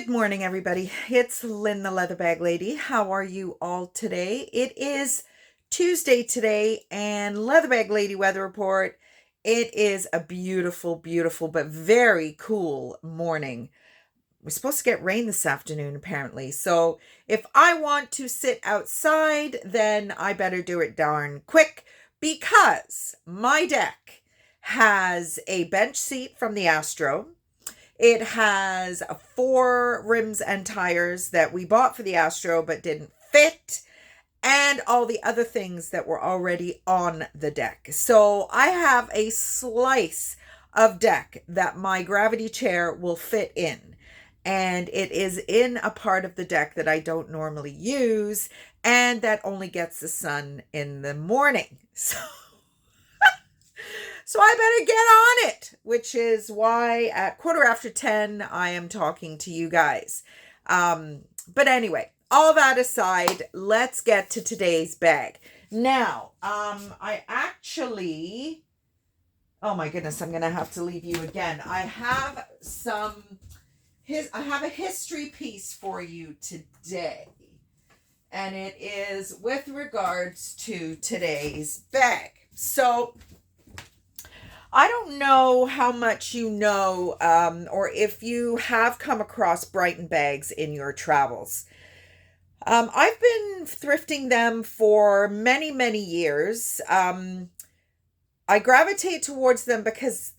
Good morning, everybody. It's Lynn, the Leather Bag Lady. How are you all today? It is Tuesday today, and Leather Bag Lady weather report. It is a beautiful, beautiful, but very cool morning. We're supposed to get rain this afternoon, apparently. So if I want to sit outside, then I better do it darn quick because my deck has a bench seat from the Astro. It has four rims and tires that we bought for the Astro but didn't fit, and all the other things that were already on the deck. So I have a slice of deck that my gravity chair will fit in. And it is in a part of the deck that I don't normally use and that only gets the sun in the morning. So I better get on it, which is why at 10:15, I am talking to you guys. But anyway, all that aside, let's get to today's bag. Now, I actually, oh my goodness, I'm going to have to leave you again. I have a history piece for you today. And it is with regards to today's bag. So I don't know how much you know, or if you have come across Brighton bags in your travels. I've been thrifting them for many, many years. I gravitate towards them because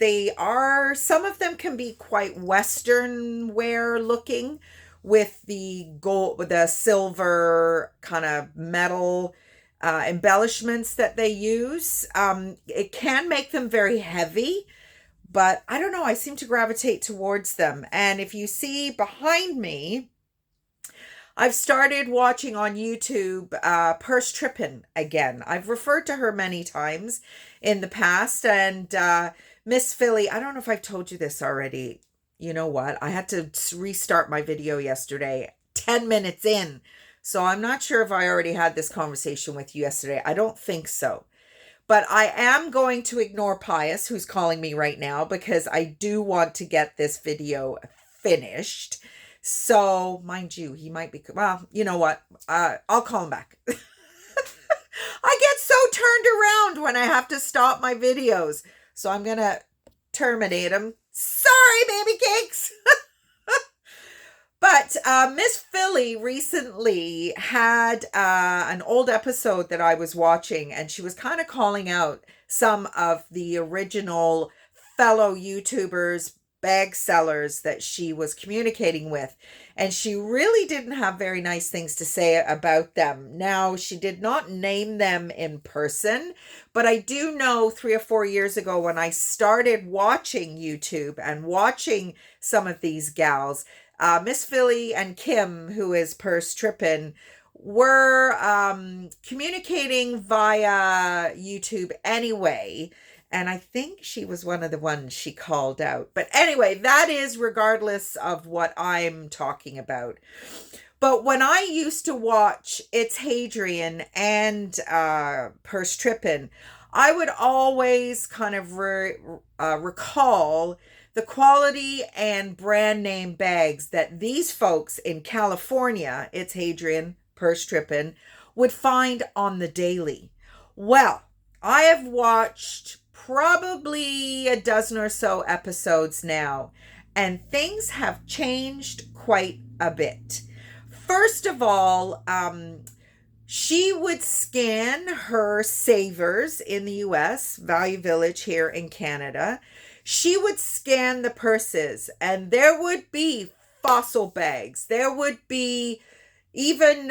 some of them can be quite Western wear looking with the gold, with the silver kind of metal embellishments that they use. It can make them very heavy, but I don't know, I seem to gravitate towards them. And if you see behind me, I've started watching on YouTube Purse Trippin' again. I've referred to her many times in the past, and Miss Philly, I don't know if I've told you this already. You know what? I had to restart my video yesterday, 10 minutes in. So I'm not sure if I already had this conversation with you yesterday. I don't think so. But I am going to ignore Pius, who's calling me right now, because I do want to get this video finished. So, mind you, he might be, well, you know what? I'll call him back. I get so turned around when I have to stop my videos. So I'm going to terminate him. Sorry, baby cakes. But Miss Philly recently had an old episode that I was watching, and she was kind of calling out some of the original fellow YouTubers, bag sellers that she was communicating with. And she really didn't have very nice things to say about them. Now, she did not name them in person, but I do know 3 or 4 years ago when I started watching YouTube and watching some of these gals, Miss Philly and Kim, who is Purse Trippin', were communicating via YouTube anyway. And I think she was one of the ones she called out. But anyway, that is regardless of what I'm talking about. But when I used to watch It's Hadrian and Purse Trippin', I would always kind of recall the quality and brand name bags that these folks in California, It's Hadrian, Purse Trippin', would find on the daily. Well, I have watched probably a dozen or so episodes now, and things have changed quite a bit. First of all, she would scan her savers in the US, Value Village here in Canada. She would scan the purses, and there would be fossil bags. There would be even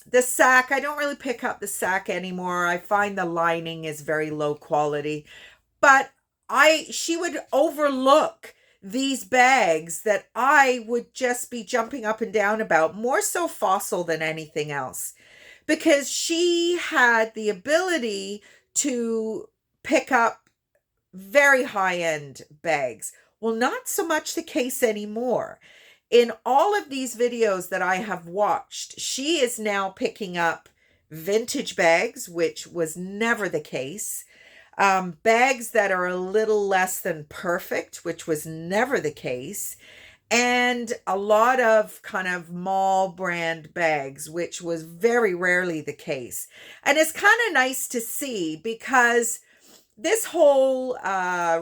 the sack. I don't really pick up the sack anymore. I find the lining is very low quality. But she would overlook these bags that I would just be jumping up and down about, more so fossil than anything else, because she had the ability to pick up very high-end bags. Well, not so much the case anymore. In all of these videos that I have watched, she is now picking up vintage bags, which was never the case. Bags that are a little less than perfect, which was never the case. and a lot of kind of mall brand bags, which was very rarely the case. And it's kind of nice to see because this whole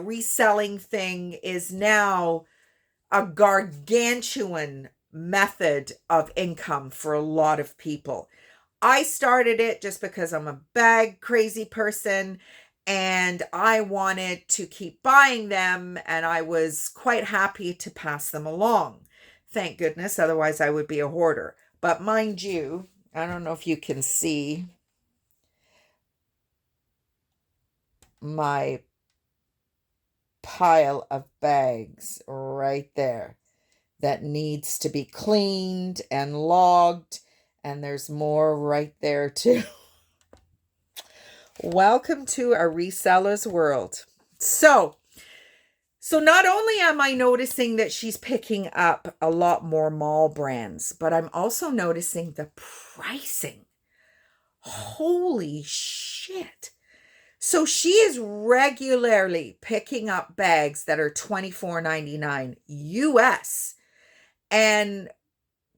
reselling thing is now a gargantuan method of income for a lot of people. I started it just because I'm a bag crazy person and I wanted to keep buying them, and I was quite happy to pass them along. Thank goodness, otherwise I would be a hoarder. But mind you, I don't know if you can see my pile of bags right there that needs to be cleaned and logged, and there's more right there too. Welcome to a reseller's world. So not only am I noticing that she's picking up a lot more mall brands, but I'm also noticing the pricing. Holy shit. So she is regularly picking up bags that are $24.99 US and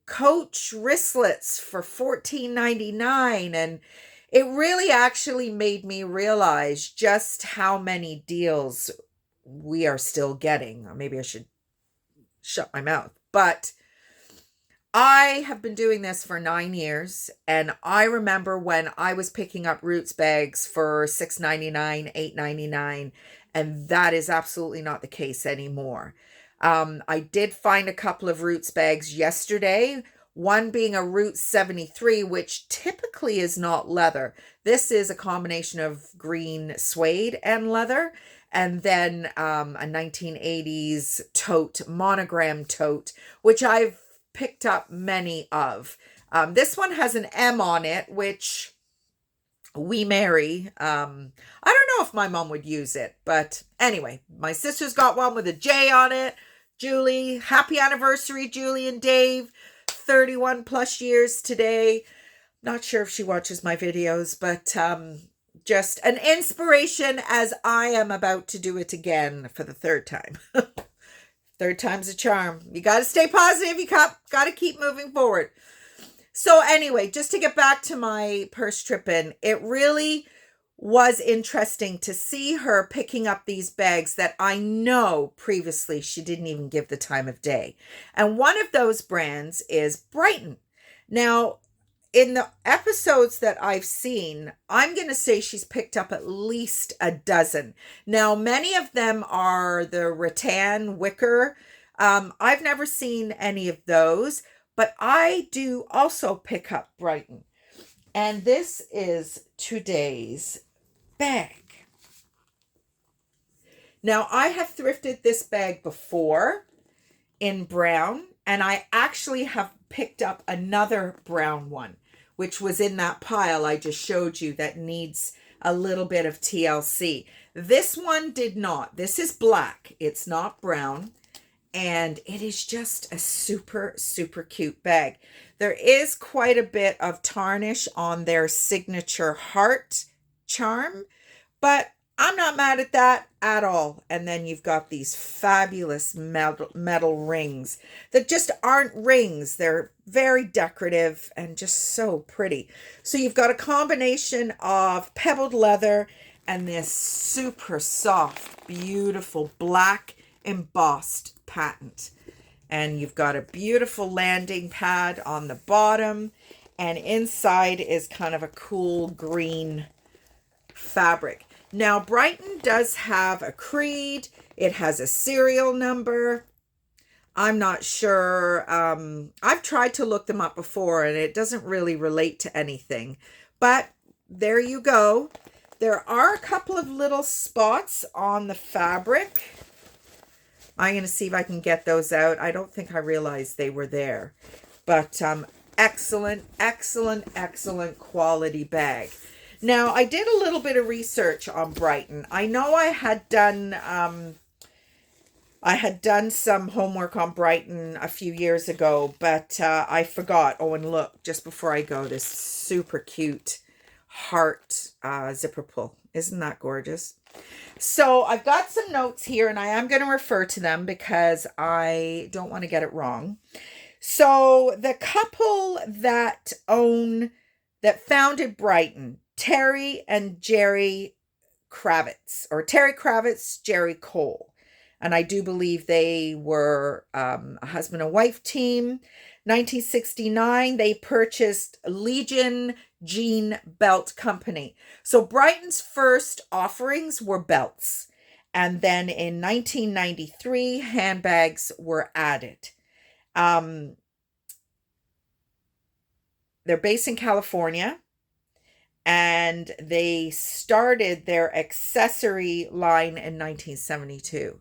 Coach wristlets for $14.99, and it really actually made me realize just how many deals we are still getting. Or maybe I should shut my mouth. But I have been doing this for 9 years, and I remember when I was picking up Roots bags for $6.99, $8.99, and that is absolutely not the case anymore. I did find a couple of Roots bags yesterday, one being a Roots 73, which typically is not leather. This is a combination of green suede and leather, and then a 1980s tote, monogram tote, which I've picked up many of. This one has an M on it, which we marry. I don't know if my mom would use it, but anyway, my sister's got one with a J on it. Julie, happy anniversary, Julie and Dave. 31 plus years today. Not sure if she watches my videos, but just an inspiration as I am about to do it again for the third time. Third time's a charm. You got to stay positive. You got to keep moving forward. So anyway, just to get back to my purse tripping, it really was interesting to see her picking up these bags that I know previously she didn't even give the time of day. And one of those brands is Brighton. Now, in the episodes that I've seen, I'm going to say she's picked up at least a dozen. Now, many of them are the rattan wicker. I've never seen any of those, but I do also pick up Brighton. And this is today's bag. Now, I have thrifted this bag before in brown, and I actually have picked up another brown one, which was in that pile I just showed you that needs a little bit of TLC. This one did not. This is black. It's not brown. And it is just a super, super cute bag. There is quite a bit of tarnish on their signature heart charm, but I'm not mad at that at all. And then you've got these fabulous metal rings that just aren't rings. They're very decorative and just so pretty. So you've got a combination of pebbled leather and this super soft, beautiful black embossed patent. And you've got a beautiful landing pad on the bottom, and inside is kind of a cool green fabric. Now, Brighton does have a creed. It has a serial number. I'm not sure. I've tried to look them up before, and it doesn't really relate to anything. But there you go. There are a couple of little spots on the fabric. I'm going to see if I can get those out. I don't think I realized they were there. But excellent, excellent, excellent quality bag. Now, I did a little bit of research on Brighton. I know I had done some homework on Brighton a few years ago, but I forgot. Oh, and look, just before I go, this super cute heart zipper pull. Isn't that gorgeous? So I've got some notes here and I am going to refer to them because I don't want to get it wrong. So the couple that founded Brighton, Terry and Jerry Kravitz, or Terry Kravitz, Jerry Cole. And I do believe they were a husband and wife team. 1969, they purchased Legion Jean Belt Company. So Brighton's first offerings were belts. And then in 1993, handbags were added. They're based in California, and they started their accessory line in 1972.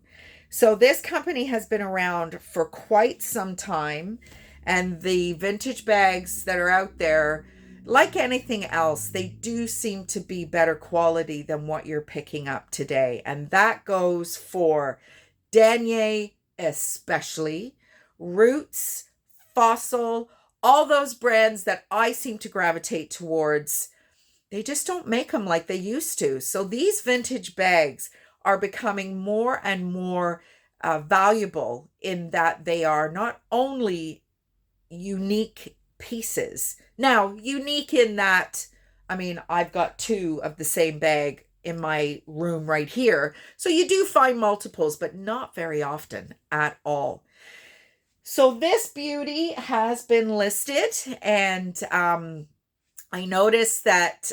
So this company has been around for quite some time, and the vintage bags that are out there, like anything else, they do seem to be better quality than what you're picking up today. And that goes for Denier especially, Roots, Fossil, all those brands that I seem to gravitate towards. They just don't make them like they used to. So these vintage bags are becoming more and more valuable in that they are not only unique pieces. Now, unique in that, I mean, I've got two of the same bag in my room right here. So you do find multiples, but not very often at all. So this beauty has been listed, and I noticed that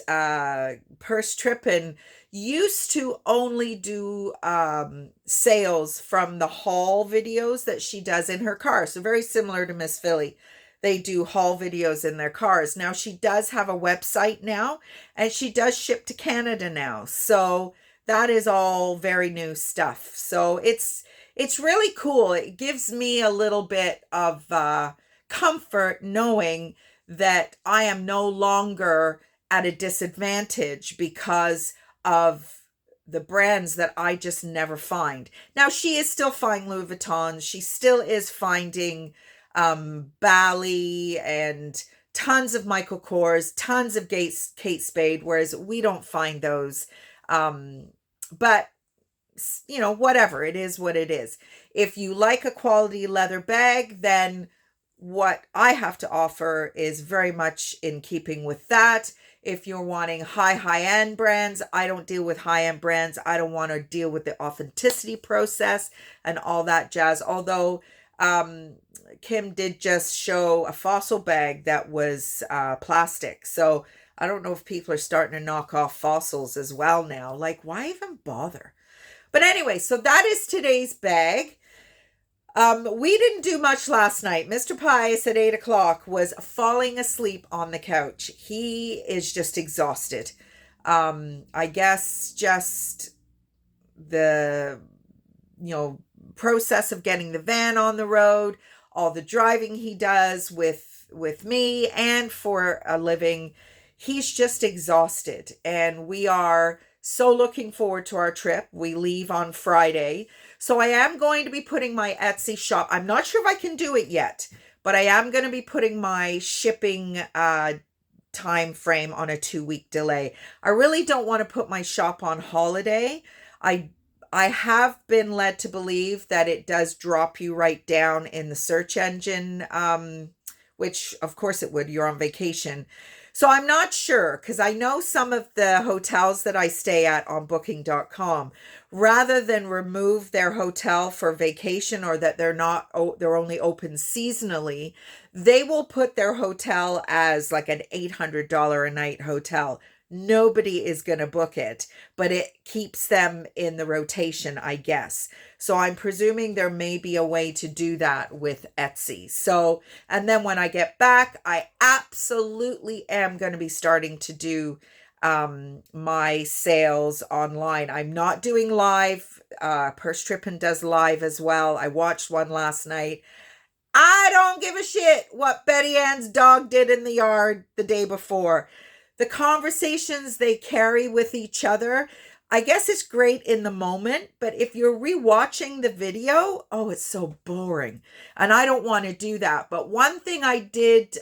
Purse Trippin used to only do sales from the haul videos that she does in her car. So very similar to Miss Philly. They do haul videos in their cars. Now she does have a website now, and she does ship to Canada now. So that is all very new stuff. So it's really cool. It gives me a little bit of comfort knowing that I am no longer at a disadvantage because of the brands that I just never find. Now, she is still finding Louis Vuitton. She still is finding Bally and tons of Michael Kors, tons of Kate Spade, whereas we don't find those. But you know, whatever, it is what it is. If you like a quality leather bag, then what I have to offer is very much in keeping with that. If you're wanting high-end brands, I don't deal with high-end brands. I don't want to deal with the authenticity process and all that jazz. Although Kim did just show a Fossil bag that was plastic. So I don't know if people are starting to knock off Fossils as well now. Like, why even bother? But anyway, so that is today's bag. We didn't do much last night. Mr. Pius at 8 o'clock was falling asleep on the couch. He is just exhausted. I guess just the, process of getting the van on the road, all the driving he does with me and for a living. He's just exhausted, and we are so looking forward to our trip. We leave on Friday. So I am going to be putting my Etsy shop. I'm not sure if I can do it yet, but I am going to be putting my shipping time frame on a 2-week delay. I really don't want to put my shop on holiday. I have been led to believe that it does drop you right down in the search engine, which of course it would. You're on vacation. So I'm not sure, because I know some of the hotels that I stay at on booking.com, rather than remove their hotel for vacation or that they're only open seasonally, they will put their hotel as like an $800 a night hotel. Nobody is going to book it, but it keeps them in the rotation, I guess. So I'm presuming there may be a way to do that with Etsy. So, and then when I get back, I absolutely am going to be starting to do my sales online. I'm not doing live. Purse Trippin does live as well. I watched one last night. I don't give a shit what Betty Ann's dog did in the yard the day before. The conversations they carry with each other, I guess it's great in the moment, but if you're rewatching the video, oh, it's so boring. And I don't want to do that. But one thing I did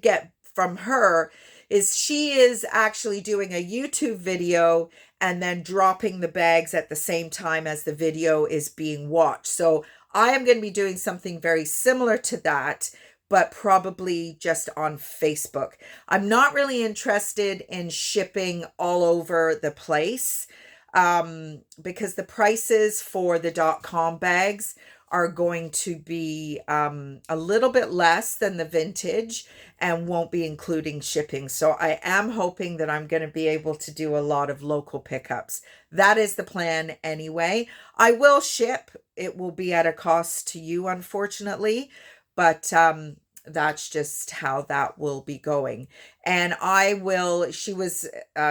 get from her is she is actually doing a YouTube video and then dropping the bags at the same time as the video is being watched. So I am going to be doing something very similar to that, but probably just on Facebook. I'm not really interested in shipping all over the place, because the prices for the .com bags are going to be a little bit less than the vintage and won't be including shipping. So I am hoping that I'm going to be able to do a lot of local pickups. That is the plan anyway. I will ship. It will be at a cost to you, unfortunately, but that's just how that will be going. And she was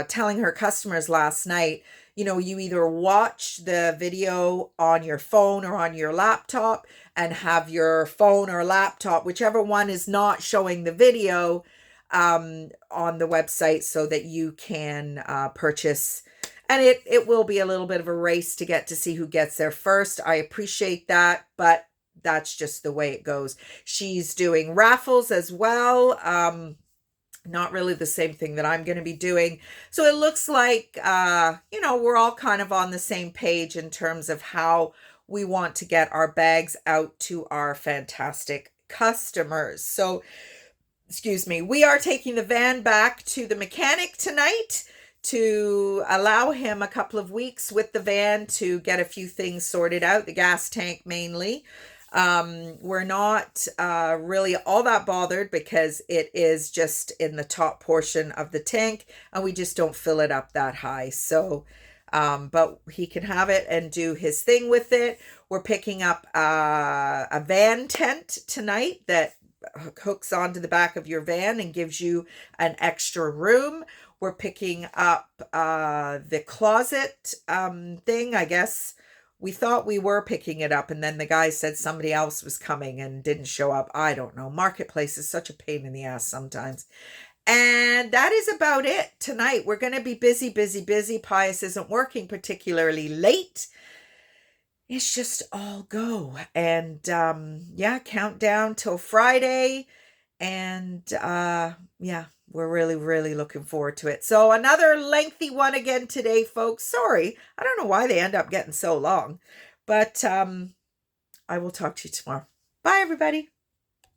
telling her customers last night, you either watch the video on your phone or on your laptop and have your phone or laptop, whichever one is not showing the video, on the website so that you can purchase. And it will be a little bit of a race to get to see who gets there first. I appreciate that, but that's just the way it goes. She's doing raffles as well. Not really the same thing that I'm going to be doing. So it looks like, we're all kind of on the same page in terms of how we want to get our bags out to our fantastic customers. So, excuse me, we are taking the van back to the mechanic tonight to allow him a couple of weeks with the van to get a few things sorted out, the gas tank mainly. We're not really all that bothered because it is just in the top portion of the tank and we just don't fill it up that high. So, but he can have it and do his thing with it. We're picking up a van tent tonight that hooks onto the back of your van and gives you an extra room. We're picking up the closet thing, I guess. We thought we were picking it up, and then the guy said somebody else was coming and didn't show up. I don't know. Marketplace is such a pain in the ass sometimes. And that is about it tonight. We're going to be busy, busy, busy. Pius isn't working particularly late. It's just all go. And countdown till Friday. And we're really, really looking forward to it. So another lengthy one again today, folks. Sorry. I don't know why they end up getting so long. But I will talk to you tomorrow. Bye, everybody.